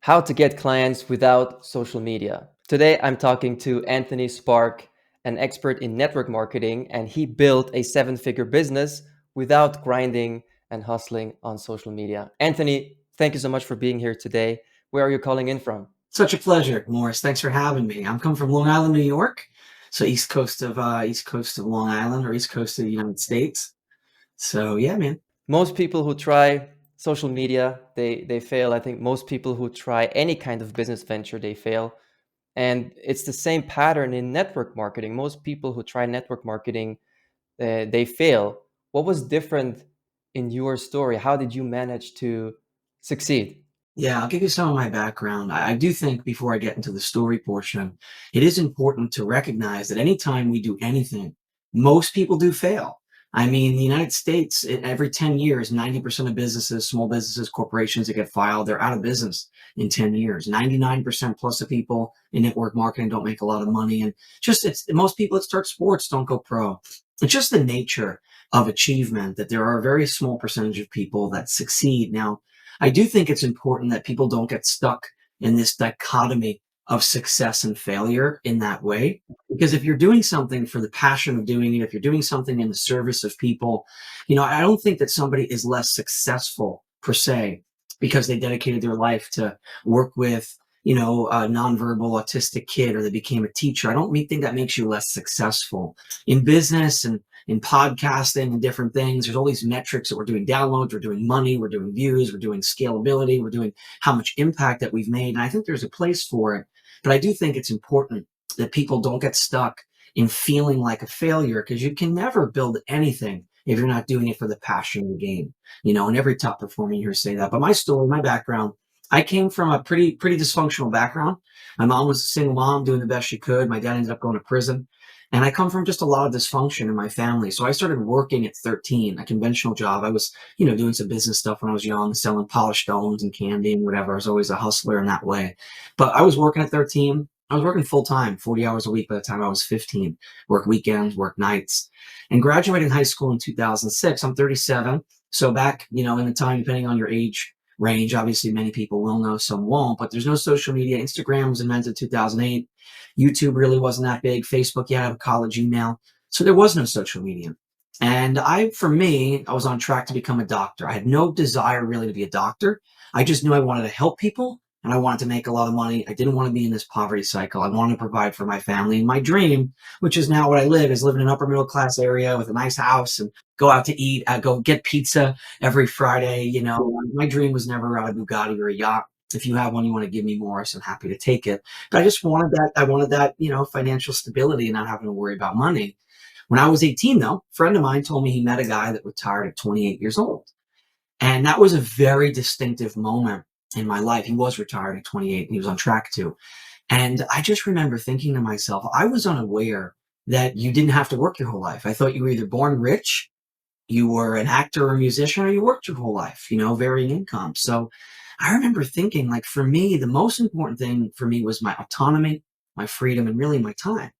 How to get clients without social media. Today, I'm talking to Anthony Spark, an expert in network marketing, and he built a seven-figure business without grinding and hustling on social media. Anthony, thank you so much for being here today. Where are you calling in from? Such a pleasure, Morris. Thanks for having me. I'm coming from Long Island, New York, so east coast of Long Island or east coast of the United States. So yeah, man. Most people who try social media, they fail. I think most people who try any kind of business venture, they fail. And it's the same pattern in network marketing. Most people who try network marketing, they fail. What was different in your story? How did you manage to succeed? Yeah, I'll give you some of my background. I do think before I get into the story portion, it is important to recognize that anytime we do anything, most people do fail. I mean, the United States, every 10 years, 90% of businesses, small businesses, corporations that get filed, they're out of business in 10 years. 99% plus of people in network marketing don't make a lot of money. And just it's most people that start sports don't go pro. It's just the nature of achievement that there are a very small percentage of people that succeed. Now, I do think it's important that people don't get stuck in this dichotomy of success and failure in that way. Because if you're doing something for the passion of doing it, if you're doing something in the service of people, I don't think that somebody is less successful per se because they dedicated their life to work with, a nonverbal autistic kid or they became a teacher. I don't think that makes you less successful in business and in podcasting and different things. There's all these metrics that we're doing downloads, we're doing money, we're doing views, we're doing scalability, we're doing how much impact that we've made. And I think there's a place for it. But I do think it's important that people don't get stuck in feeling like a failure because you can never build anything if you're not doing it for the passion of the game. And every top performer here say that. But my story, my background, I came from a pretty dysfunctional background. My mom was a single mom doing the best she could. My dad ended up going to prison. And I come from just a lot of dysfunction in my family. So I started working at 13, a conventional job. I was, doing some business stuff when I was young, selling polished stones and candy and whatever. I was always a hustler in that way. But I was working at 13. I was working full time, 40 hours a week by the time I was 15. Work weekends, work nights. And graduated high school in 2006. I'm 37. So back, in the time, depending on your age range, obviously many people will know, some won't, but there's no social media. Instagram was invented in 2008. YouTube really wasn't that big. Facebook, you had a college email. So there was no social media. And for me, I was on track to become a doctor. I had no desire really to be a doctor. I just knew I wanted to help people and I wanted to make a lot of money. I didn't want to be in this poverty cycle. I wanted to provide for my family. And my dream, which is now what I live, is live in an upper middle class area with a nice house and go out to eat, go get pizza every Friday. My dream was never around a Bugatti or a yacht. If you have one, you want to give me more, so I'm happy to take it. But I just wanted that. I wanted that, financial stability and not having to worry about money. When I was 18, though, a friend of mine told me he met a guy that retired at 28 years old. And that was a very distinctive moment in my life. He was retired at 28 and he was on track to. And I just remember thinking to myself, I was unaware that you didn't have to work your whole life. I thought you were either born rich, you were an actor or a musician, or you worked your whole life, varying income. So I remember thinking, like, for me, the most important thing for me was my autonomy, my freedom, and really my time.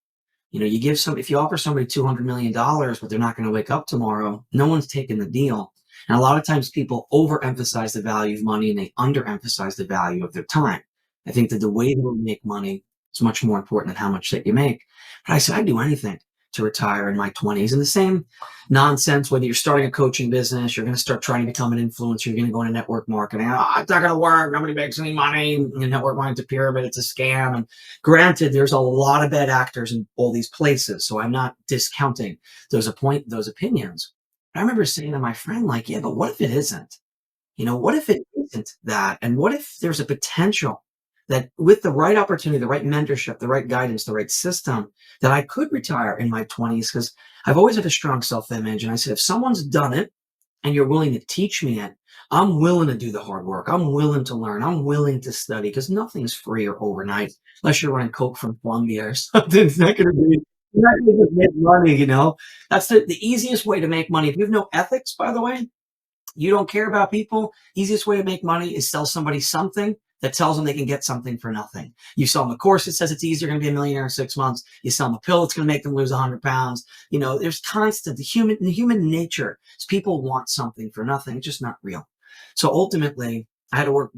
If you offer somebody $200 million, but they're not going to wake up tomorrow, no one's taking the deal. And a lot of times people overemphasize the value of money and they underemphasize the value of their time. I think that the way that we make money is much more important than how much that you make. But I said, I'd do anything to retire in my 20s. And the same nonsense, whether you're starting a coaching business, you're going to start trying to become an influencer, you're going to go into network marketing. Oh, it's not going to work. Nobody makes any money. Network marketing's a pyramid. It's a scam. And granted, there's a lot of bad actors in all these places. So I'm not discounting those opinions. I remember saying to my friend, like, yeah, but what if it isn't? What if it isn't that? And what if there's a potential that with the right opportunity, the right mentorship, the right guidance, the right system, that I could retire in my 20s? Because I've always had a strong self-image. And I said, if someone's done it and you're willing to teach me it, I'm willing to do the hard work. I'm willing to learn. I'm willing to study because nothing's free or overnight unless you're running Coke from Colombia or something. It's not going to be. You're not going to make money. That's the easiest way to make money. If you have no ethics, by the way, you don't care about people, easiest way to make money is sell somebody something that tells them they can get something for nothing. You sell them a course that says it's easy, you're going to be a millionaire in 6 months. You sell them a pill that's going to make them lose 100 pounds. There's constant, the human nature is people want something for nothing. It's just not real. So ultimately, I had to work,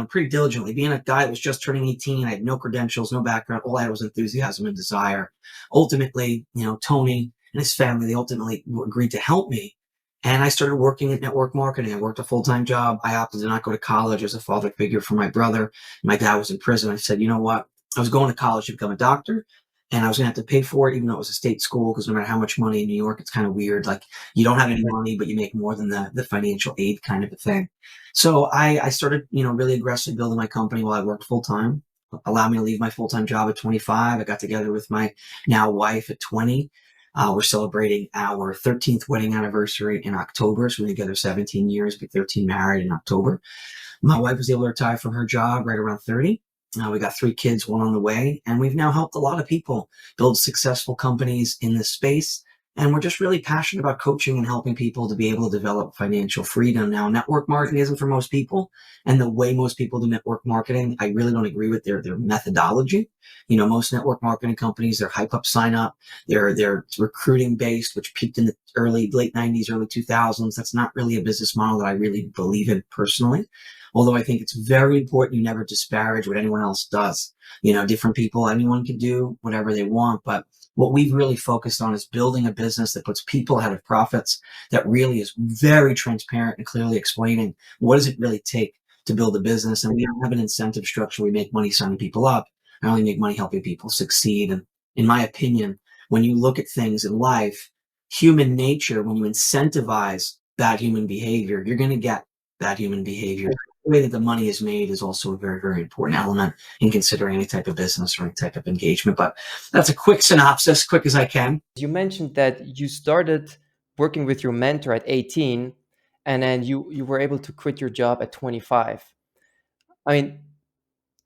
pretty diligently. Being a guy that was just turning 18, I had no credentials, no background. All I had was enthusiasm and desire. Ultimately, Tony and his family, they ultimately agreed to help me. And I started working at network marketing. I worked a full-time job. I opted to not go to college as a father figure for my brother. My dad was in prison. I said, you know what? I was going to college to become a doctor, and I was going to have to pay for it, even though it was a state school, because no matter how much money in New York, it's kind of weird. Like, you don't have any money, but you make more than the financial aid kind of a thing. So I started, really aggressively building my company while I worked full time. Allowed me to leave my full time job at 25. I got together with my now wife at 20. We're celebrating our 13th wedding anniversary in October. So we're together 17 years, be 13 married in October. My wife was able to retire from her job right around 30. We got 3 kids, one on the way, and we've now helped a lot of people build successful companies in this space. And we're just really passionate about coaching and helping people to be able to develop financial freedom. Now, network marketing isn't for most people, and the way most people do network marketing, I really don't agree with their methodology. Most network marketing companies, they're hype up, sign up, they're recruiting based, which peaked in the late 90s, early 2000s. That's not really a business model that I really believe in personally. Although I think it's very important you never disparage what anyone else does. Different people, anyone can do whatever they want, but what we've really focused on is building a business that puts people ahead of profits, that really is very transparent and clearly explaining what does it really take to build a business. And we don't have an incentive structure. We make money signing people up. I only make money helping people succeed. And in my opinion, when you look at things in life, human nature, when you incentivize bad human behavior, you're going to get bad human behavior. The way that the money is made is also a very, very important element in considering any type of business or any type of engagement. But that's a quick synopsis, quick as I can. You mentioned that you started working with your mentor at 18, and then you were able to quit your job at 25. I mean,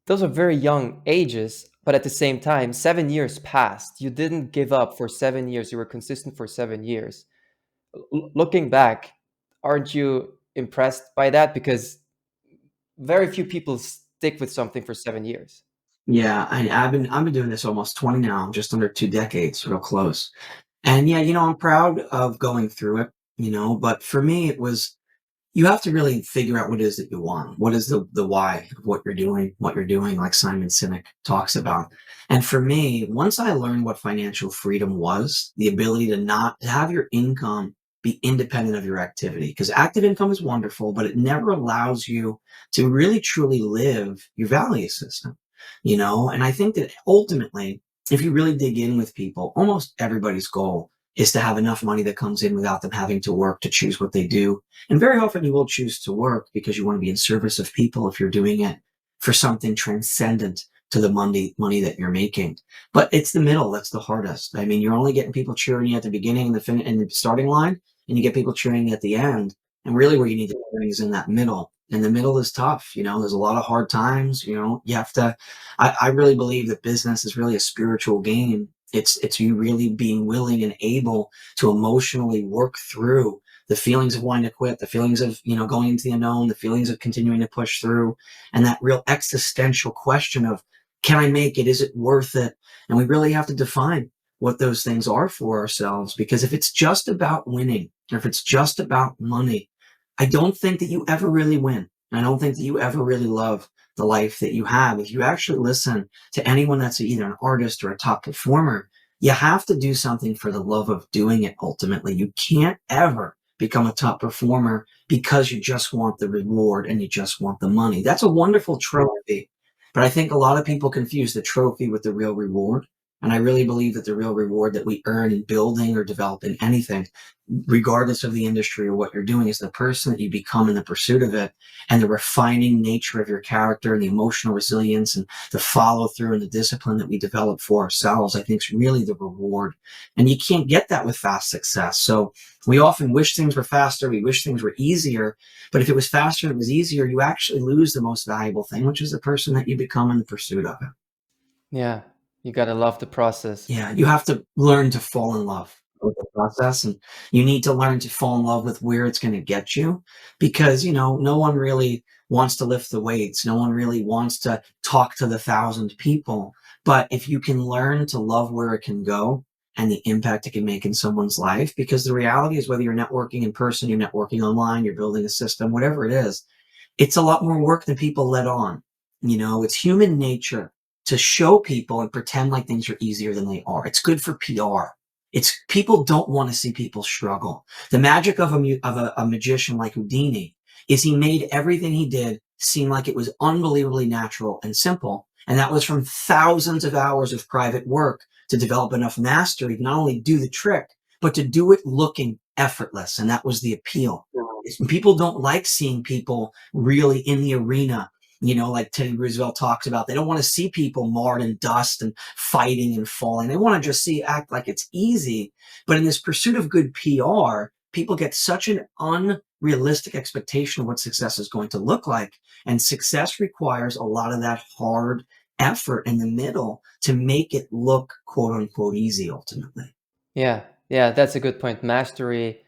those are very young ages, but at the same time, 7 years passed. You didn't give up for 7 years. You were consistent for 7 years. Looking back, aren't you impressed by that? Because very few people stick with something for 7 years. Yeah, I've been doing this almost 20 now, just under 2 decades, real close. And yeah, I'm proud of going through it, but for me it was, you have to really figure out what it is that you want. What is the why of what you're doing, like Simon Sinek talks about. And for me, once I learned what financial freedom was, the ability to have your income be independent of your activity, because active income is wonderful, but it never allows you to really truly live your value system, And I think that ultimately, if you really dig in with people, almost everybody's goal is to have enough money that comes in without them having to work to choose what they do. And very often you will choose to work because you want to be in service of people if you're doing it for something transcendent to the money that you're making. But it's the middle that's the hardest. I mean, you're only getting people cheering you at the beginning and and the starting line, and you get people cheering you at the end. And really where you need to be learning is in that middle. And the middle is tough. There's a lot of hard times. You have to, I really believe that business is really a spiritual game. It's you really being willing and able to emotionally work through the feelings of wanting to quit, the feelings of, going into the unknown, the feelings of continuing to push through, and that real existential question of, can I make it? Is it worth it? And we really have to define what those things are for ourselves, because if it's just about winning, or if it's just about money, I don't think that you ever really win. I don't think that you ever really love the life that you have. If you actually listen to anyone that's either an artist or a top performer, you have to do something for the love of doing it ultimately. You can't ever become a top performer because you just want the reward and you just want the money. That's a wonderful trophy, but I think a lot of people confuse the trophy with the real reward. And I really believe that the real reward that we earn in building or developing anything, regardless of the industry or what you're doing, is the person that you become in the pursuit of it, and the refining nature of your character and the emotional resilience and the follow through and the discipline that we develop for ourselves, I think is really the reward. And you can't get that with fast success. So we often wish things were faster. We wish things were easier. But if it was faster and it was easier, you actually lose the most valuable thing, which is the person that you become in the pursuit of it. Yeah, you gotta love the process. Yeah, you have to learn to fall in love with the process, and you need to learn to fall in love with where it's going to get you, because, no one really wants to lift the weights. No one really wants to talk to the 1,000 people. But if you can learn to love where it can go and the impact it can make in someone's life, because the reality is, whether you're networking in person, you're networking online, you're building a system, whatever it is, It's a lot more work than people let on. It's human nature to show people and pretend like things are easier than they are. It's good for PR. It's people don't want to see people struggle. The magic of a magician like Houdini is he made everything he did seem like it was unbelievably natural and simple. And that was from thousands of hours of private work to develop enough mastery to not only do the trick, but to do it looking effortless. And that was the appeal. People don't like seeing people really in the arena, like Teddy Roosevelt talks about. They don't want to see people marred in dust and fighting and falling. They want to just act like it's easy. But in this pursuit of good PR, people get such an unrealistic expectation of what success is going to look like. And success requires a lot of that hard effort in the middle to make it look quote unquote easy ultimately. Yeah, yeah, that's a good point. Mastery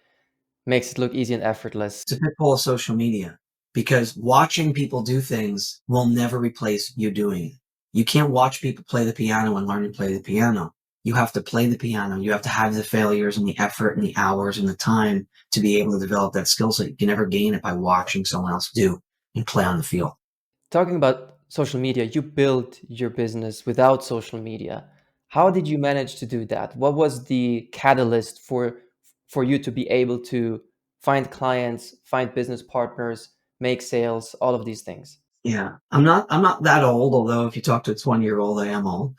makes it look easy and effortless. It's a pitfall of social media because watching people do things will never replace you doing it. You can't watch people play the piano and learn to play the piano. You have to play the piano. You have to have the failures and the effort and the hours and the time to be able to develop that skill set. You can never gain it by watching someone else do and play on the field. Talking about social media, you built your business without social media. How did you manage to do that? What was the catalyst for you to be able to find clients, find business partners, make sales, all of these things? Yeah. I'm not that old, although if you talk to a 20-year-old, I am old.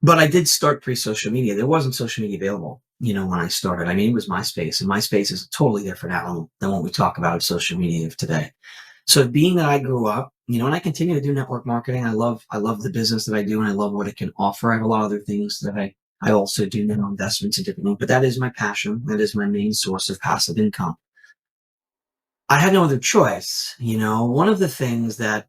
But I did start pre-social media. There wasn't social media available, when I started. I mean, it was MySpace, and MySpace is a totally different animal than what we talk about of social media of today. So being that I grew up, and I continue to do network marketing, I love the business that I do, and I love what it can offer. I have a lot of other things that I also do now, investments and different things, but that is my passion. That is my main source of passive income. I had no other choice. One of the things that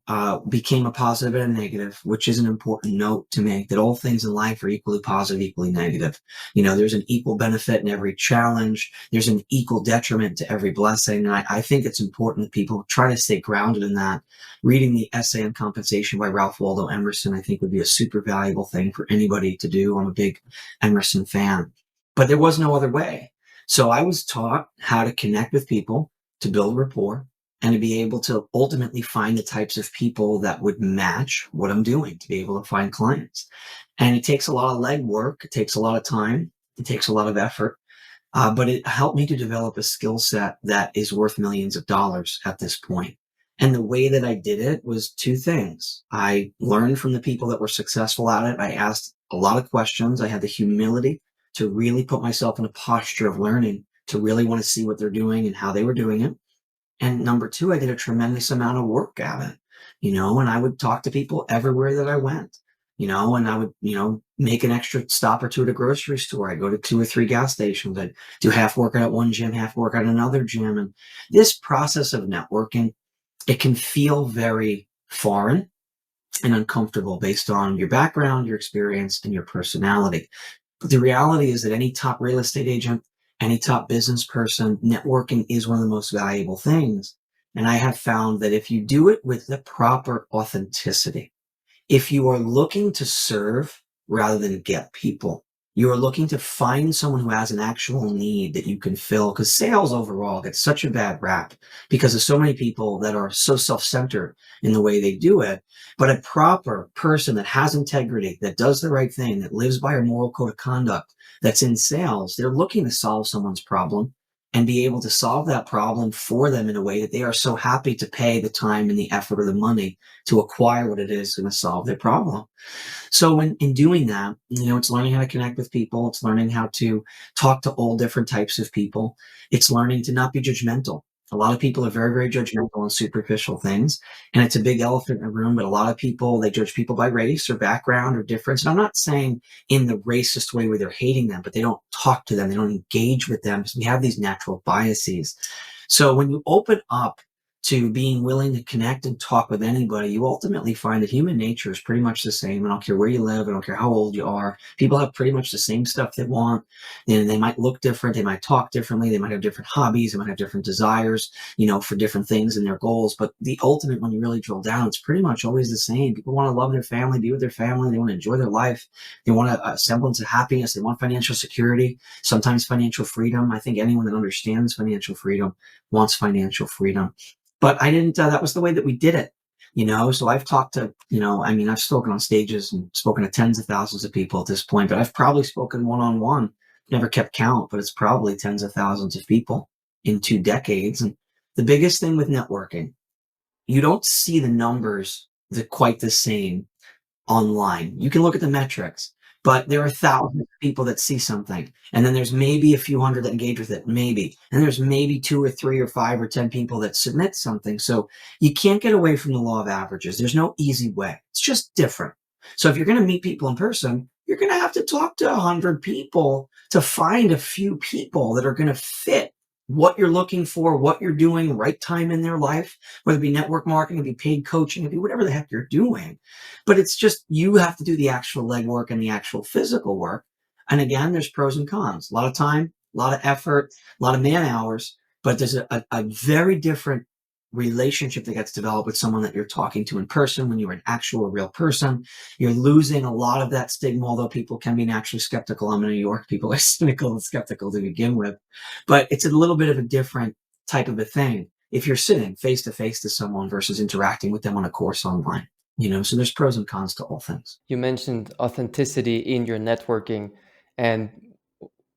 became a positive and a negative, which is an important note to make, that all things in life are equally positive, equally negative. There's an equal benefit in every challenge. There's an equal detriment to every blessing. And I think it's important that people try to stay grounded in that. Reading the essay on compensation by Ralph Waldo Emerson, I think would be a super valuable thing for anybody to do. I'm a big Emerson fan, but there was no other way. So I was taught how to connect with people, to build rapport, and to be able to ultimately find the types of people that would match what I'm doing, to be able to find clients. And it takes a lot of legwork. It takes a lot of time. It takes a lot of effort. But it helped me to develop a skill set that is worth millions of dollars at this point. And the way that I did it was two things. I learned from the people that were successful at it. I asked a lot of questions. I had the humility to really put myself in a posture of learning, to really want to see what they're doing and how they were doing it. And number two, I did a tremendous amount of work at it, and I would talk to people everywhere that I went, and I would, make an extra stop or two at a grocery store. I'd go to 2 or 3 gas stations. I'd do half workout at one gym, half workout at another gym. And this process of networking, it can feel very foreign and uncomfortable based on your background, your experience, and your personality. But the reality is that any top real estate agent, any top business person, networking is one of the most valuable things. And I have found that if you do it with the proper authenticity, if you are looking to serve rather than get people, you are looking to find someone who has an actual need that you can fill, because sales overall gets such a bad rap because of so many people that are so self-centered in the way they do it. But a proper person that has integrity, that does the right thing, that lives by a moral code of conduct, that's in sales, they're looking to solve someone's problem and be able to solve that problem for them in a way that they are so happy to pay the time and the effort or the money to acquire what it is going to solve their problem. So in doing that, it's learning how to connect with people. It's learning how to talk to all different types of people. It's learning to not be judgmental. A lot of people are very, very judgmental on superficial things, and it's a big elephant in the room. But a lot of people, they judge people by race or background or difference. And I'm not saying in the racist way where they're hating them, but they don't talk to them. They don't engage with them because we have these natural biases. So when you open up to being willing to connect and talk with anybody, you ultimately find that human nature is pretty much the same. I don't care where you live. I don't care how old you are. People have pretty much the same stuff they want. And they might look different. They might talk differently. They might have different hobbies. They might have different desires, for different things and their goals. But the ultimate, when you really drill down, it's pretty much always the same. People want to love their family, be with their family. They want to enjoy their life. They want a semblance of happiness. They want financial security, sometimes financial freedom. I think anyone that understands financial freedom wants financial freedom. But I didn't, that was the way that we did it, you know? So I've talked to, you know, I mean, I've spoken on stages and spoken to tens of thousands of people at this point, but I've probably spoken one on one, never kept count, but it's probably tens of thousands of people in 2 decades. And the biggest thing with networking, you don't see the numbers that quite the same online. You can look at the metrics, but there are thousands of people that see something, and then there's maybe a few hundred that engage with it, maybe. And there's maybe 2 or 3 or 5 or 10 people that submit something. So you can't get away from the law of averages. There's no easy way. It's just different. So if you're going to meet people in person, you're going to have to talk to 100 people to find a few people that are going to fit what you're looking for, what you're doing, right time in their life, whether it be network marketing, it be paid coaching, it be whatever the heck you're doing. But it's just you have to do the actual legwork and the actual physical work. And again, there's pros and cons. A lot of time, a lot of effort, a lot of man hours, but there's a very different relationship that gets developed with someone that you're talking to in person when you're an actual real person. You're losing a lot of that stigma, although people can be naturally skeptical. I'm in New York. People are cynical and skeptical to begin with. But it's a little bit of a different type of a thing if you're sitting face to face to someone versus interacting with them on a course online. You know, so there's pros and cons to all things. You mentioned authenticity in your networking, and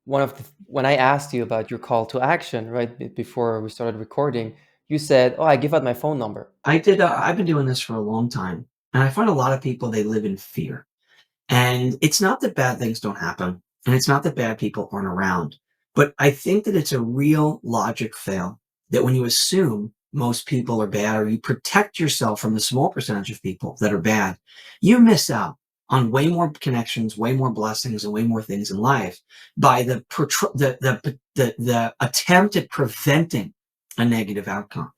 when I asked you about your call to action, right, before we started recording, you said, "Oh, I give out my phone number." I've been doing this for a long time, and I find a lot of people, they live in fear. And it's not that bad things don't happen, and it's not that bad people aren't around, but I think that it's a real logic fail that when you assume most people are bad or you protect yourself from the small percentage of people that are bad, you miss out on way more connections, way more blessings, and way more things in life by the attempt at preventing a negative outcome.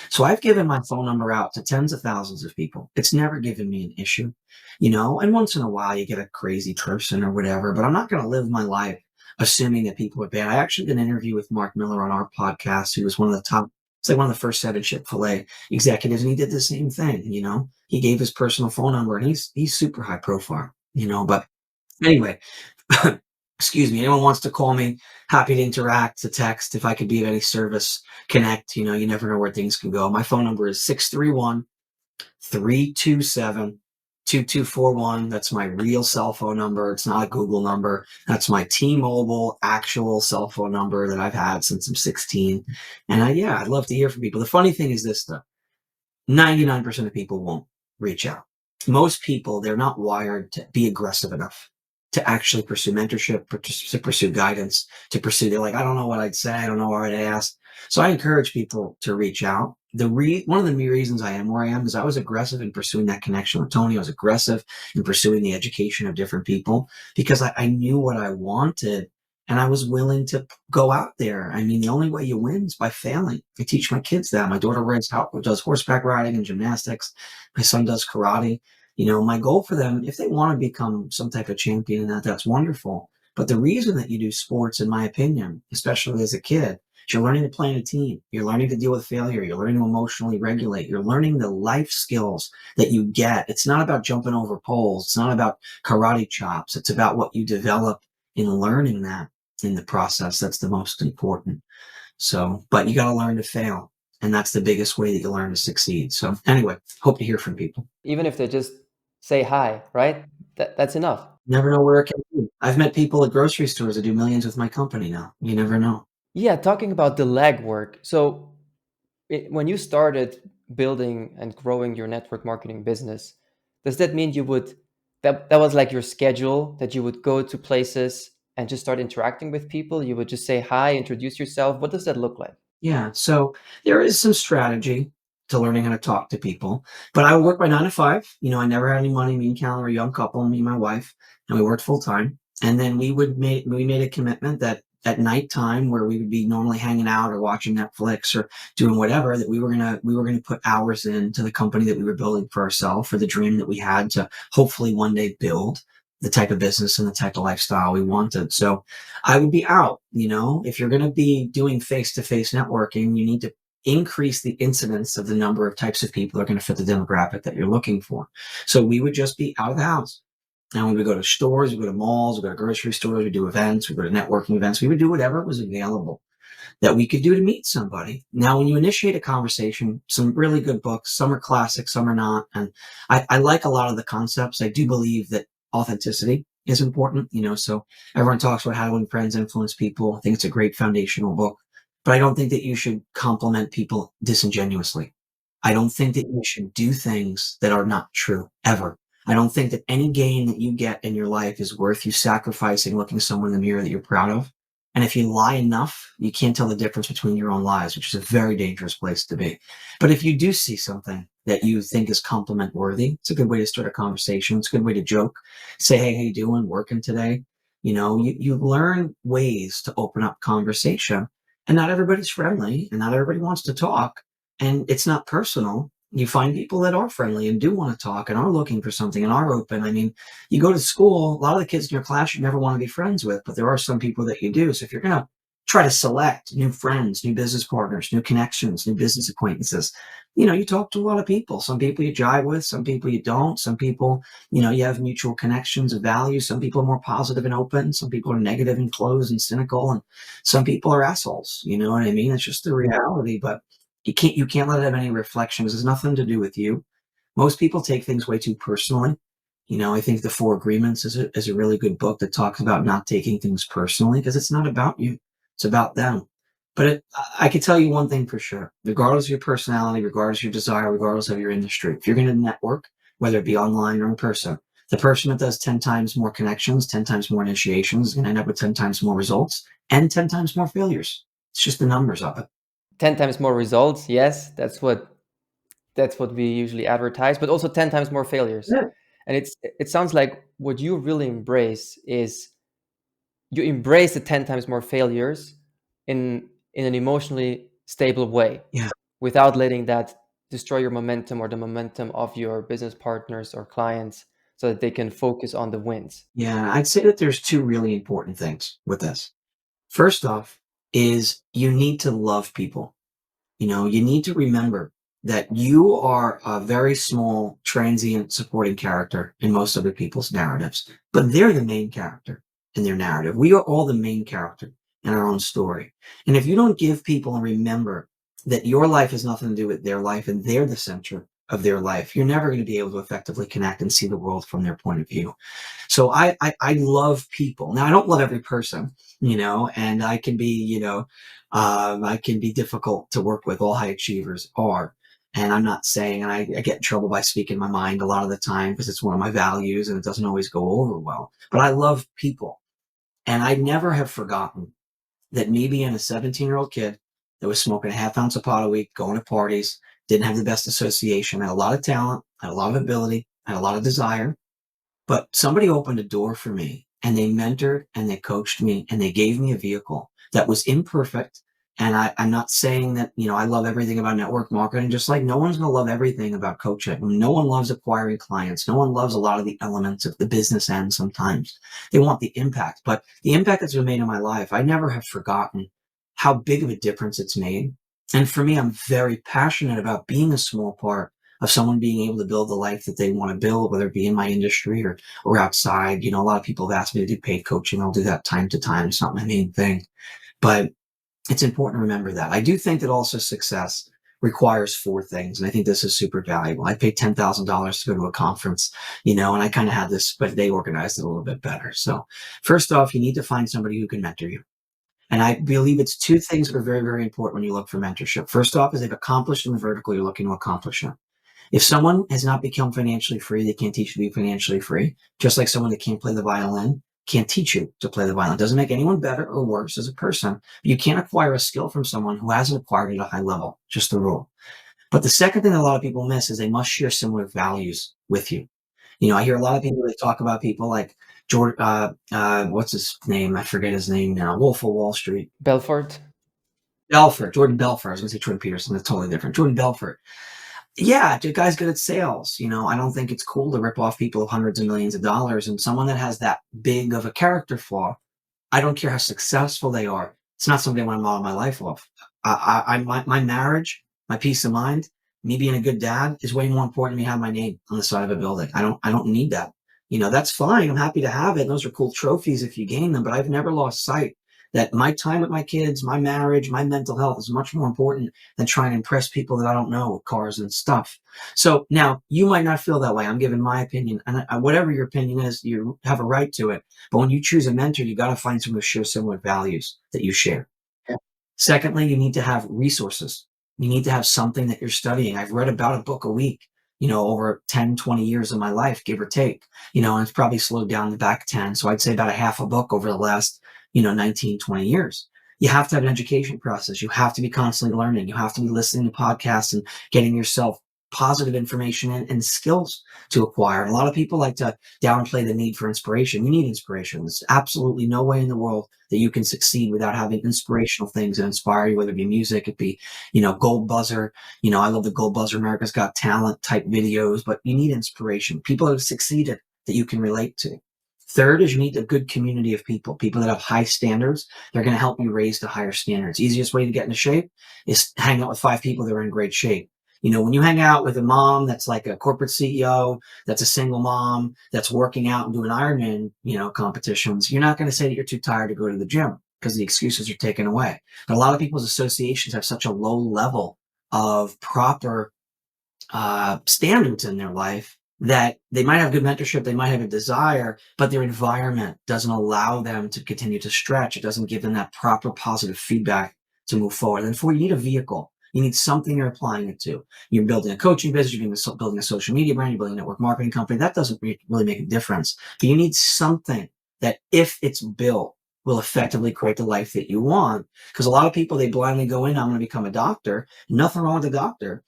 So I've given my phone number out to tens of thousands of people. It's never given me an issue, you know, and once in a while you get a crazy person or whatever, but I'm not going to live my life assuming that people are bad. I actually did an interview with Mark Miller on our podcast, who was one of the top, it's like one of the first set of Chick-fil-A executives, and he did the same thing, you know. He gave his personal phone number, and he's super high profile, you know. But anyway, excuse me, anyone wants to call me, happy to interact, to text. If I could be of any service, connect. You know, you never know where things can go. My phone number is 631-327-2241. That's my real cell phone number. It's not a Google number. That's my T-Mobile actual cell phone number that I've had since I'm 16. And yeah, I'd love to hear from people. The funny thing is this, though. 99% of people won't reach out. Most people, they're not wired to be aggressive enough to actually pursue mentorship, to pursue guidance, they're like, I don't know what I'd say. I don't know what I'd ask. So I encourage people to reach out. One of the main reasons I am where I am is I was aggressive in pursuing that connection with Tony. I was aggressive in pursuing the education of different people because I knew what I wanted and I was willing to go out there. I mean, the only way you win is by failing. I teach my kids that. My daughter does horseback riding and gymnastics. My son does karate. You know, my goal for them, if they want to become some type of champion in that, that's wonderful. But the reason that you do sports, in my opinion, especially as a kid, is you're learning to play in a team. You're learning to deal with failure. You're learning to emotionally regulate. You're learning the life skills that you get. It's not about jumping over poles. It's not about karate chops. It's about what you develop in learning that in the process. That's the most important. So, but you got to learn to fail. And that's the biggest way that you learn to succeed. So anyway, hope to hear from people. Even if they just say hi, right? That's enough. Never know where it can lead. I've met people at grocery stores that do millions with my company now. You never know. Yeah, talking about the legwork. So when you started building and growing your network marketing business, does that mean that was like your schedule, that you would go to places and just start interacting with people? You would just say hi, introduce yourself. What does that look like? Yeah, so there is some strategy to learning how to talk to people, but I would work by 9 to 5. You know, I never had any money. Me and Callan were a young couple, me and my wife, and we worked full time. And then we made a commitment that at nighttime, where we would be normally hanging out or watching Netflix or doing whatever, that we were gonna put hours into the company that we were building for ourselves, for the dream that we had to hopefully one day build the type of business and the type of lifestyle we wanted. So I would be out, you know, if you're going to be doing face to face networking, you need to increase the incidence of the number of types of people that are going to fit the demographic that you're looking for. So we would just be out of the house. And we would go to stores, we would go to malls, we would go to grocery stores, we would do events, we would go to networking events, we would do whatever was available. that we could do to meet somebody. Now, when you initiate a conversation, some really good books, some are classics, some are not. And I like a lot of the concepts. I do believe that authenticity is important, so everyone talks about how to win friends, influence people. I think it's a great foundational book, but I don't think that you should compliment people disingenuously. I don't think that you should do things that are not true ever. I don't think that any gain that you get in your life is worth you sacrificing looking someone in the mirror that you're proud of. And if you lie enough, you can't tell the difference between your own lies, which is a very dangerous place to be. But if you do see something that you think is compliment worthy, it's a good way to start a conversation. It's a good way to joke. Say, hey, how you doing? Working today? You learn ways to open up conversation. And not everybody's friendly and not everybody wants to talk. And it's not personal. You find people that are friendly and do want to talk and are looking for something and are open. I mean, you go to school, a lot of the kids in your class you never want to be friends with, but there are some people that you do. So if you're going to try to select new friends, new business partners, new connections, new business acquaintances, you talk to a lot of people. Some people you jive with, some people you don't. Some people, you have mutual connections of value. Some people are more positive and open. Some people are negative and closed and cynical. And some people are assholes. You know what I mean? It's just the reality. But you can't let it have any reflections. It's nothing to do with you. Most people take things way too personally. I think The Four Agreements is a really good book that talks about not taking things personally because it's not about you. It's about them. But I can tell you one thing for sure, regardless of your personality, regardless of your desire, regardless of your industry, if you're going to network, whether it be online or in person, the person that does 10 times more connections, 10 times more initiations is going to end up with 10 times more results and 10 times more failures. It's just the numbers of it. 10 times more results, yes, that's what we usually advertise, but also 10 times more failures. Yeah. And it sounds like what you really embrace is you embrace the 10 times more failures in an emotionally stable way Yeah. without letting that destroy your momentum or the momentum of your business partners or clients so that they can focus on the wins. Yeah. I'd say that there's two really important things with this. First off, is you need to love people. You need to remember that you are a very small, transient supporting character in most other people's narratives, but they're the main character in their narrative. We are all the main character in our own story. And if you don't give people and remember that your life has nothing to do with their life and they're the center of their life, you're never going to be able to effectively connect and see the world from their point of view. So I love people. Now I don't love every person, and I can be difficult to work with. All high achievers are. And I'm not saying, and I get in trouble by speaking my mind a lot of the time because it's one of my values and it doesn't always go over well. But I love people. And I never have forgotten that me being a 17-year-old kid that was smoking a half ounce of pot a week, going to parties, didn't have the best association, had a lot of talent, had a lot of ability, had a lot of desire, but somebody opened a door for me and they mentored and they coached me and they gave me a vehicle that was imperfect. And I'm not saying that, I love everything about network marketing, just like no one's going to love everything about coaching. No one loves acquiring clients. No one loves a lot of the elements of the business end sometimes. They want the impact, but the impact that's been made in my life, I never have forgotten how big of a difference it's made. And for me, I'm very passionate about being a small part of someone being able to build the life that they want to build, whether it be in my industry or outside. A lot of people have asked me to do paid coaching. I'll do that time to time. It's not my main thing, but it's important to remember that. I do think that also success requires four things. And I think this is super valuable. I paid $10,000 to go to a conference, and I kind of had this, but they organized it a little bit better. So first off, you need to find somebody who can mentor you. And I believe it's two things that are very, very important when you look for mentorship. First off, is they've accomplished in the vertical you're looking to accomplish in. If someone has not become financially free, they can't teach you to be financially free. Just like someone that can't play the violin can't teach you to play the violin. It doesn't make anyone better or worse as a person. You can't acquire a skill from someone who hasn't acquired it at a high level. Just the rule. But the second thing that a lot of people miss is they must share similar values with you. I hear a lot of people that talk about people like George, what's his name? I forget his name now. Wolf of Wall Street. Belfort. Belfort, Jordan Belfort. I was going to say Jordan Peterson. That's totally different. Jordan Belfort. Yeah, the guy's good at sales. I don't think it's cool to rip off people of hundreds of millions of dollars. And someone that has that big of a character flaw, I don't care how successful they are. It's not somebody I want to model my life off. My marriage, my peace of mind, me being a good dad is way more important than me having my name on the side of a building. I don't need that. That's fine. I'm happy to have it. Those are cool trophies if you gain them, but I've never lost sight that my time with my kids, my marriage, my mental health is much more important than trying to impress people that I don't know with cars and stuff. So now you might not feel that way. I'm giving my opinion, and whatever your opinion is, you have a right to it. But when you choose a mentor, you got to find someone who shares similar values that you share. Yeah. Secondly, you need to have resources. You need to have something that you're studying. I've read about a book a week, over 10, 20 years of my life, give or take, and it's probably slowed down the back 10. So I'd say about a half a book over the last, 19, 20 years. You have to have an education process. You have to be constantly learning. You have to be listening to podcasts and getting yourself positive information and skills to acquire. And a lot of people like to downplay the need for inspiration. You need inspiration. There's absolutely no way in the world that you can succeed without having inspirational things that inspire you, whether it be music, it be, Gold Buzzer. I love the Gold Buzzer, America's Got Talent type videos, but you need inspiration. People that have succeeded that you can relate to. Third is you need a good community of people that have high standards. They're going to help you raise to higher standards. Easiest way to get into shape is hang out with 5 people that are in great shape. When you hang out with a mom that's like a corporate CEO, that's a single mom, that's working out and doing Ironman, competitions, you're not going to say that you're too tired to go to the gym because the excuses are taken away. But a lot of people's associations have such a low level of proper standards in their life that they might have good mentorship, they might have a desire, but their environment doesn't allow them to continue to stretch. It doesn't give them that proper positive feedback to move forward. And for you need a vehicle. You need something you're applying it to. You're building a coaching business, you're building a social media brand, you're building a network marketing company. That doesn't really make a difference. But you need something that, if it's built, will effectively create the life that you want. Because a lot of people, they blindly go in, I'm going to become a doctor. Nothing wrong with a doctor,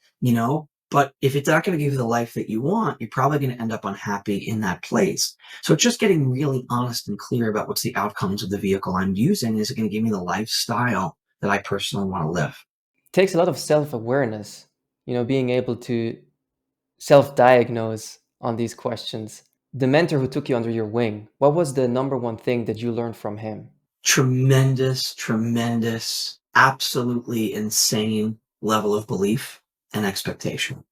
but if it's not going to give you the life that you want, you're probably going to end up unhappy in that place. So it's just getting really honest and clear about what's the outcomes of the vehicle I'm using. Is it going to give me the lifestyle that I personally want to live? Takes a lot of self-awareness, being able to self-diagnose on these questions. The mentor who took you under your wing, what was the number one thing that you learned from him? Tremendous, tremendous, absolutely insane level of belief and expectation.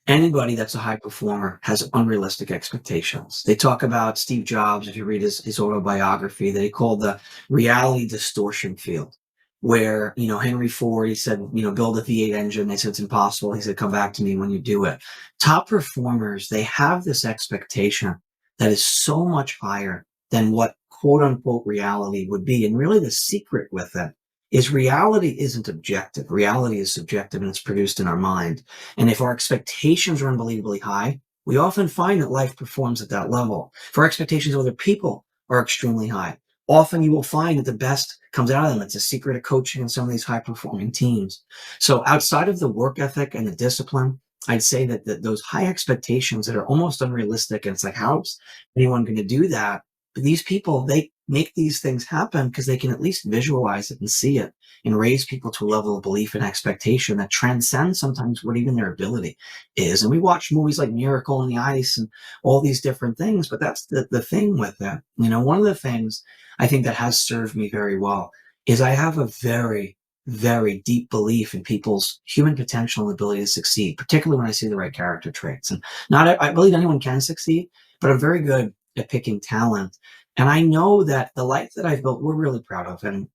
Anybody that's a high performer has unrealistic expectations. They talk about Steve Jobs, if you read his autobiography, that he called the reality distortion field, where, Henry Ford, he said, build a V8 engine. They said it's impossible. He said, come back to me when you do it. Top performers, they have this expectation that is so much higher than what quote unquote reality would be. And really the secret with it is reality isn't objective. Reality is subjective, and it's produced in our mind. And if our expectations are unbelievably high, we often find that life performs at that level. If our expectations of other people are extremely high, often you will find that the best comes out of them. It's a secret of coaching in some of these high performing teams. So outside of the work ethic and the discipline, I'd say that those high expectations that are almost unrealistic, and it's like, how's anyone going to do that? But these people, they make these things happen because they can at least visualize it and see it and raise people to a level of belief and expectation that transcends sometimes what even their ability is. And we watch movies like Miracle on the Ice and all these different things, but that's the thing with them. One of the things I think that has served me very well is I have a very, very deep belief in people's human potential and ability to succeed, particularly when I see the right character traits. And I believe anyone can succeed, but I'm very good at picking talent. And I know that the life that I've built, we're really proud of. And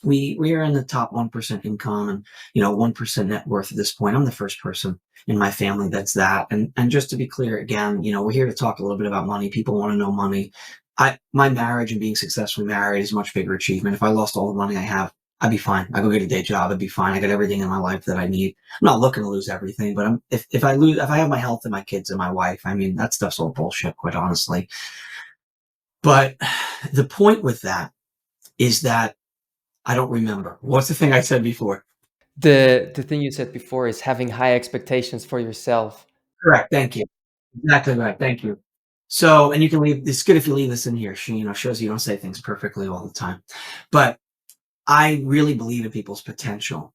we are in the top 1% income and 1% net worth at this point. I'm the first person in my family that's that. And just to be clear again, we're here to talk a little bit about money. People want to know money. My marriage and being successfully married is a much bigger achievement. If I lost all the money I have, I'd be fine. I go get a day job. I'd be fine. I got everything in my life that I need. I'm not looking to lose everything, but if I have my health and my kids and my wife, I mean, that stuff's all bullshit, quite honestly. But the point with that is that I don't remember. What's the thing I said before? The thing you said before is having high expectations for yourself. Correct. Thank you. Exactly right. Thank you. So, and you can leave, it's good if you leave this in here. Shows you don't say things perfectly all the time. But I really believe in people's potential.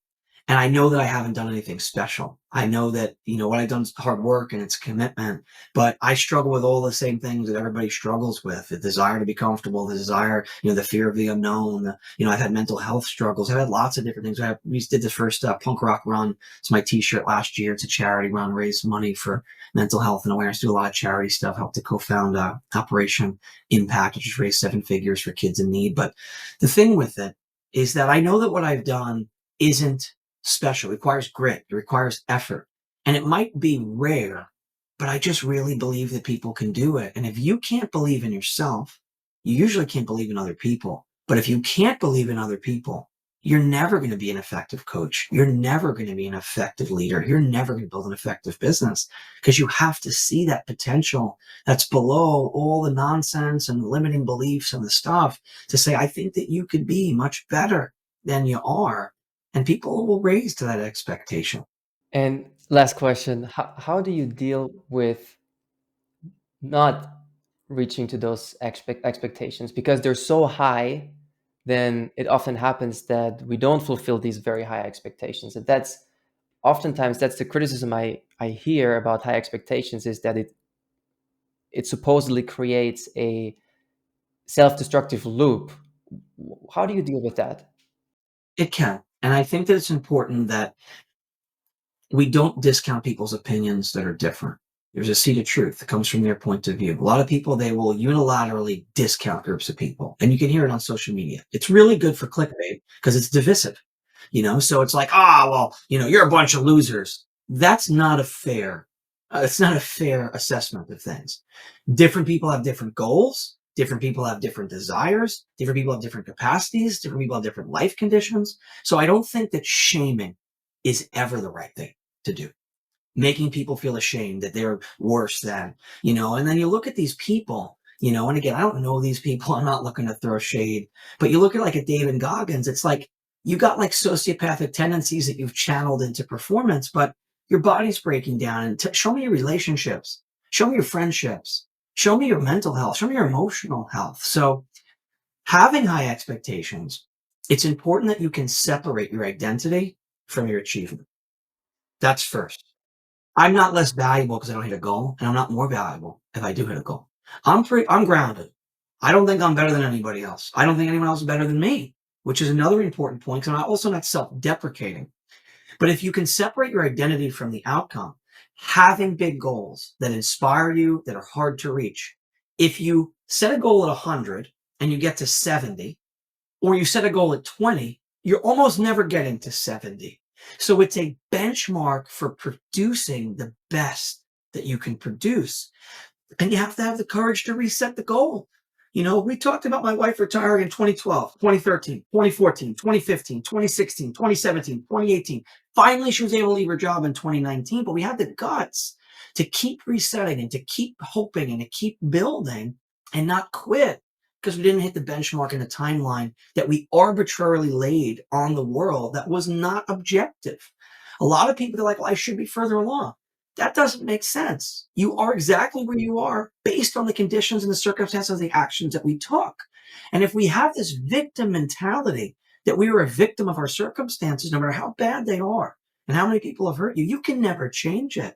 And I know that I haven't done anything special. I know that, what I've done is hard work and it's commitment, but I struggle with all the same things that everybody struggles with: the desire to be comfortable, the desire, the fear of the unknown. I've had mental health struggles. I've had lots of different things. We did the first punk rock run. It's my t-shirt last year. It's a charity run, raise money for mental health and awareness, do a lot of charity stuff, helped to co-found Operation Impact, which has raised 7 figures for kids in need. But the thing with it is that I know that what I've done isn't special. It requires grit. It requires effort. And it might be rare, but I just really believe that people can do it. And if you can't believe in yourself, you usually can't believe in other people. But if you can't believe in other people, you're never going to be an effective coach. You're never going to be an effective leader. You're never going to build an effective business, because you have to see that potential that's below all the nonsense and the limiting beliefs and the stuff, to say, I think that you could be much better than you are. And people will raise to that expectation. And last question, how do you deal with not reaching to those expectations because they're so high? Then it often happens that we don't fulfill these very high expectations, and that's oftentimes that's the criticism I hear about high expectations, is that it supposedly creates a self-destructive loop. How do you deal with that? It can. And I think that it's important that we don't discount people's opinions that are different. There's a seed of truth that comes from their point of view. A lot of people, they will unilaterally discount groups of people. And you can hear it on social media. It's really good for clickbait because it's divisive, So it's like, well, you're a bunch of losers. That's not a fair, it's not a fair assessment of things. Different people have different goals. Different people have different desires. Different people have different capacities. Different people have different life conditions. So I don't think that shaming is ever the right thing to do. Making people feel ashamed that they're worse than, and then you look at these people, and again, I don't know these people. I'm not looking to throw shade, but you look at like a David Goggins, it's like you got like sociopathic tendencies that you've channeled into performance, but your body's breaking down. And show me your relationships, show me your friendships, show me your mental health, show me your emotional health. So having high expectations, it's important that you can separate your identity from your achievement. That's first. I'm not less valuable because I don't hit a goal, and I'm not more valuable if I do hit a goal. I'm grounded. I don't think I'm better than anybody else. I don't think anyone else is better than me, which is another important point, because I'm also not self-deprecating. But if you can separate your identity from the outcome, having big goals that inspire you, that are hard to reach. If you set a goal at 100 and you get to 70, or you set a goal at 20, you're almost never getting to 70. So it's a benchmark for producing the best that you can produce. And you have to have the courage to reset the goal. We talked about my wife retiring in 2012, 2013, 2014, 2015, 2016, 2017, 2018. Finally, she was able to leave her job in 2019, but we had the guts to keep resetting and to keep hoping and to keep building and not quit, because we didn't hit the benchmark in the timeline that we arbitrarily laid on the world that was not objective. A lot of people are like, well, I should be further along. That doesn't make sense. You are exactly where you are based on the conditions and the circumstances of the actions that we took. And if we have this victim mentality, that we are a victim of our circumstances, no matter how bad they are and how many people have hurt you, you can never change it.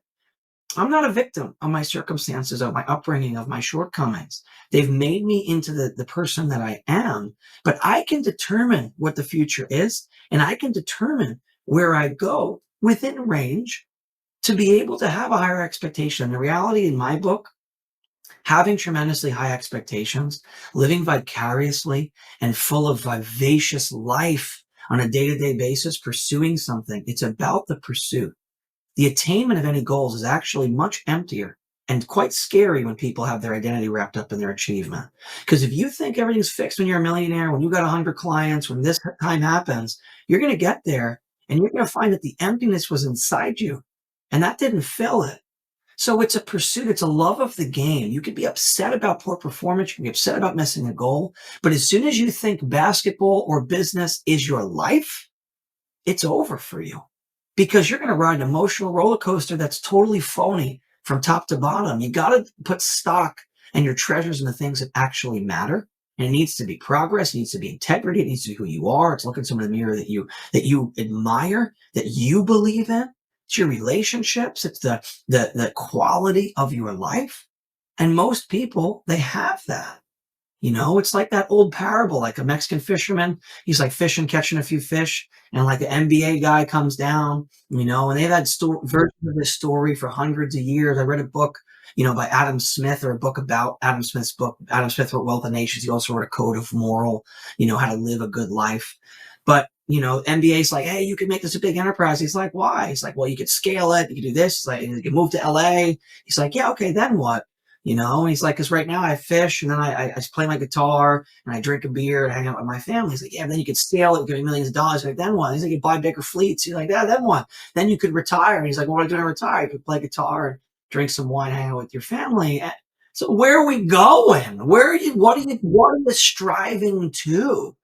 I'm not a victim of my circumstances, of my upbringing, of my shortcomings. They've made me into the person that I am, but I can determine what the future is, and I can determine where I go within range to be able to have a higher expectation. The reality in my book, having tremendously high expectations, living vicariously and full of vivacious life on a day-to-day basis, pursuing something, it's about the pursuit. The attainment of any goals is actually much emptier and quite scary when people have their identity wrapped up in their achievement. Because if you think everything's fixed when you're a millionaire, when you got 100 clients, when this time happens, you're going to get there and you're going to find that the emptiness was inside you and that didn't fill it. So it's a pursuit. It's a love of the game. You could be upset about poor performance. You can be upset about missing a goal. But as soon as you think basketball or business is your life, it's over for you, because you're going to ride an emotional roller coaster that's totally phony from top to bottom. You got to put stock and your treasures in the things that actually matter. And it needs to be progress, it needs to be integrity, it needs to be who you are. It's looking someone in the mirror that you admire, that you believe in. It's your relationships, it's the quality of your life. And most people, they have that. It's like that old parable, like a Mexican fisherman. He's like fishing, catching a few fish, and like the NBA guy comes down, and they've had versions of this story for hundreds of years. I read a book, by Adam Smith, or a book about Adam Smith's book. Adam Smith wrote Wealth of Nations. He also wrote a code of moral, how to live a good life. But, NBA's like, hey, you can make this a big enterprise. He's like, why? He's like, well, you could scale it. You could do this. Like, you can move to LA. He's like, yeah, okay, then what? And he's like, because right now I fish, and then I play my guitar, and I drink a beer and hang out with my family. He's like, yeah, but then you could scale it, give me millions of dollars. He's like, then what? He's like, you buy bigger fleets. He's like, yeah, then what? Then you could retire. And he's like, well, what do I do when I retire? You could play guitar and drink some wine, hang out with your family. So where are we going? What are you striving to?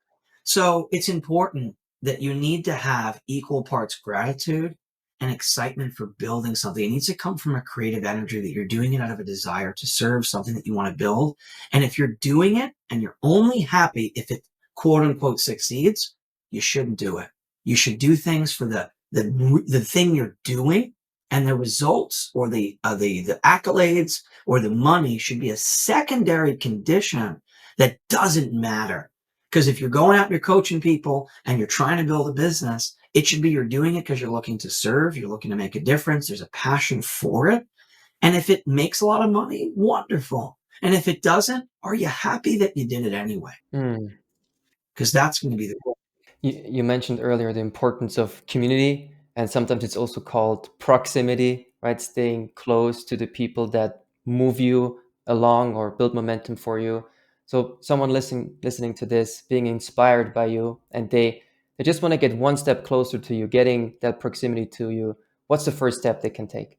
So it's important that you need to have equal parts gratitude and excitement for building something. It needs to come from a creative energy that you're doing it out of a desire to serve something that you want to build. And if you're doing it and you're only happy if it quote unquote succeeds, you shouldn't do it. You should do things for the thing you're doing, and the results, or the accolades, or the money should be a secondary condition that doesn't matter. Because if you're going out and you're coaching people and you're trying to build a business, it should be you're doing it because you're looking to serve, you're looking to make a difference, there's a passion for it. And if it makes a lot of money, wonderful. And if it doesn't, are you happy that you did it anyway? Mm. Because that's going to be the goal. You mentioned earlier the importance of community, and sometimes it's also called proximity, right? Staying close to the people that move you along or build momentum for you. So someone listening to this, being inspired by you, and they just want to get one step closer to you, getting that proximity to you. What's the first step they can take?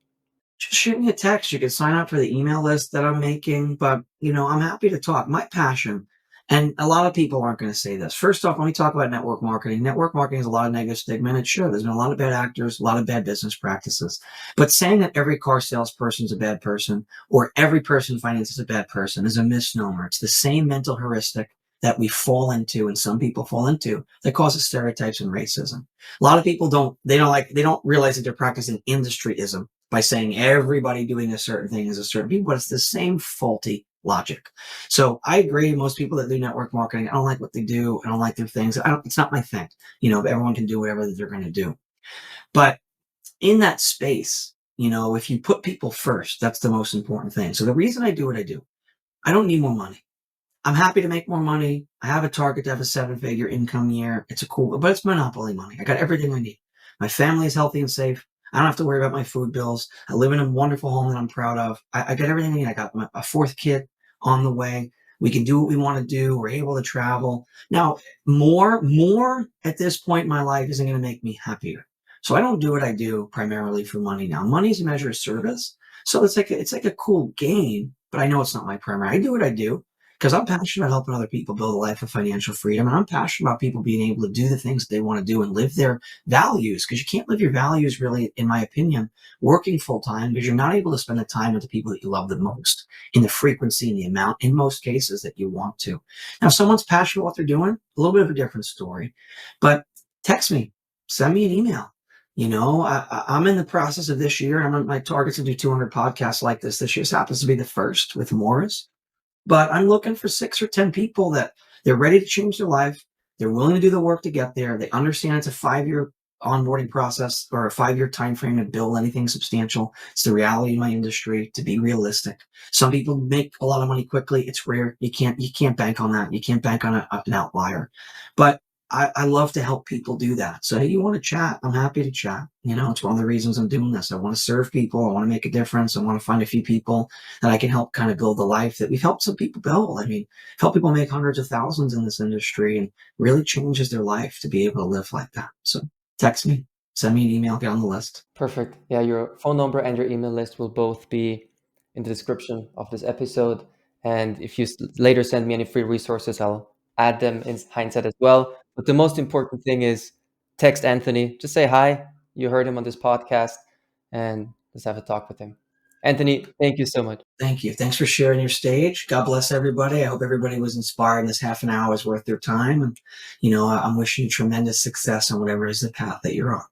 Just shoot me a text. You can sign up for the email list that I'm making, but I'm happy to talk. My passion, and a lot of people aren't going to say this. First off, let me talk about network marketing. Network marketing has a lot of negative stigma, and it should. There's been a lot of bad actors, a lot of bad business practices. But saying that every car salesperson is a bad person, or every person in finance is a bad person, is a misnomer. It's the same mental heuristic that we fall into, and some people fall into, that causes stereotypes and racism. A lot of people they don't realize that they're practicing industryism by saying everybody doing a certain thing is a certain people, but it's the same faulty logic. So I agree. Most people that do network marketing, I don't like what they do. I don't like their things. It's not my thing. Everyone can do whatever that they're going to do. But in that space, if you put people first, that's the most important thing. So the reason I do what I do, I don't need more money. I'm happy to make more money. I have a target to have a 7-figure income year. It's but it's monopoly money. I got everything I need. My family is healthy and safe. I don't have to worry about my food bills. I live in a wonderful home that I'm proud of. I got everything I need. I got a fourth kid on the way. We can do what we want to do. We're able to travel. Now, more at this point in my life isn't going to make me happier. So I don't do what I do primarily for money now. Money is a measure of service. So it's like a cool game, but I know it's not my primary. I do what I do because I'm passionate about helping other people build a life of financial freedom. And I'm passionate about people being able to do the things that they want to do and live their values. Because you can't live your values, really, in my opinion, working full time, because you're not able to spend the time with the people that you love the most in the frequency and the amount, in most cases, that you want to. Now, if someone's passionate about what they're doing, a little bit of a different story. But text me, send me an email. I'm in the process of this year. I'm on my target to do 200 podcasts like this year. This happens to be the first with Morris. But I'm looking for 6 or 10 people that they're ready to change their life. They're willing to do the work to get there. They understand it's a 5-year onboarding process, or a 5-year time frame to build anything substantial. It's the reality in my industry, to be realistic. Some people make a lot of money quickly. It's rare. You can't bank on that. You can't bank on an outlier. But I love to help people do that. So, hey, you want to chat? I'm happy to chat. It's one of the reasons I'm doing this. I want to serve people. I want to make a difference. I want to find a few people that I can help kind of build the life that we've helped some people build. I mean, help people make hundreds of thousands in this industry, and really changes their life to be able to live like that. So text me, send me an email, get on the list. Perfect. Yeah, your phone number and your email list will both be in the description of this episode. And if you later send me any free resources, I'll add them in hindsight as well. But the most important thing is text Anthony. Just say hi. You heard him on this podcast, and let's have a talk with him. Anthony, thank you so much. Thank you. Thanks for sharing your stage. God bless everybody. I hope everybody was inspired in this half an hour is worth their time. And, I'm wishing you tremendous success on whatever is the path that you're on.